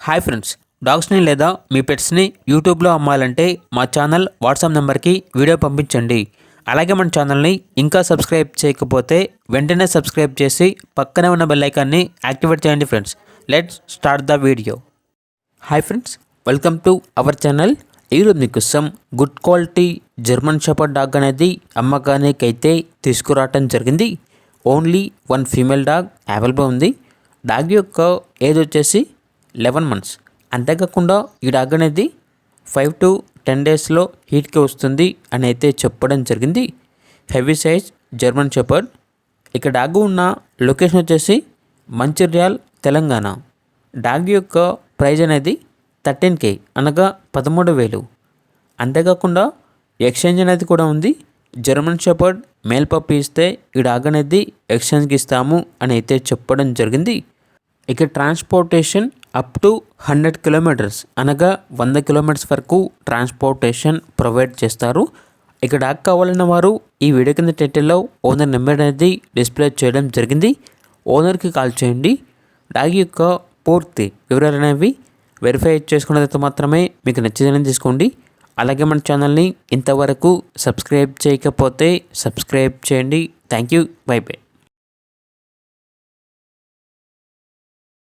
Hi friends, డాగ్స్ని లేదా మీ పెట్స్ని యూట్యూబ్లో అమ్మాలంటే మా ఛానల్ వాట్సాప్ నెంబర్కి వీడియో పంపించండి. అలాగే మన ఛానల్ని ఇంకా సబ్స్క్రైబ్ చేయకపోతే వెంటనే సబ్స్క్రైబ్ చేసి పక్కనే ఉన్న బెల్ ఐకాన్ని యాక్టివేట్ చేయండి friends. Let's start the video. Hi friends, welcome to our channel. ఈరోజు మీకోసం good quality German shepherd dog అనేది అమ్మకానికి అయితే తీసుకురావటం జరిగింది. Only one female dog available ఉంది. డాగ్ యొక్క ఏజ్ వచ్చేసి 11 months. అంతేకాకుండా ఈ డాగ్ అనేది 5 to 10 daysలో హీట్కి వస్తుంది అని అయితే చెప్పడం జరిగింది. Heavy size German shepherd. ఇక డాగ్ ఉన్న లొకేషన్ వచ్చేసి మంచిర్యాల్, తెలంగాణ. డాగ్ యొక్క ప్రైజ్ అనేది 13K అనగా 13,000. అంతేకాకుండా ఎక్స్చేంజ్ అనేది కూడా ఉంది. జర్మన్ షెపర్డ్ మేల్ పప్పి ఇస్తే ఈ డాగ్ అనేది ఎక్స్చేంజ్కి ఇస్తాము అని అయితే చెప్పడం జరిగింది. ఇక ట్రాన్స్పోర్టేషన్ అప్ టు 100 kilometers అనగా 100 kilometers వరకు ట్రాన్స్పోర్టేషన్ ప్రొవైడ్ చేస్తారు. ఇక డాగ్ కావాలన్న వారు ఈ వీడియో కింద టైటిల్లో ఓనర్ నెంబర్ అనేది డిస్ప్లే చేయడం జరిగింది. ఓనర్కి కాల్ చేయండి. డాగ్ యొక్క పూర్తి వివరాలు అనేవి వెరిఫై చేసుకున్న తర్వాత మాత్రమే మీకు నచ్చిందని తీసుకోండి. అలాగే మన ఛానల్ని ఇంతవరకు సబ్స్క్రైబ్ చేయకపోతే సబ్స్క్రైబ్ చేయండి. Thank you. By by.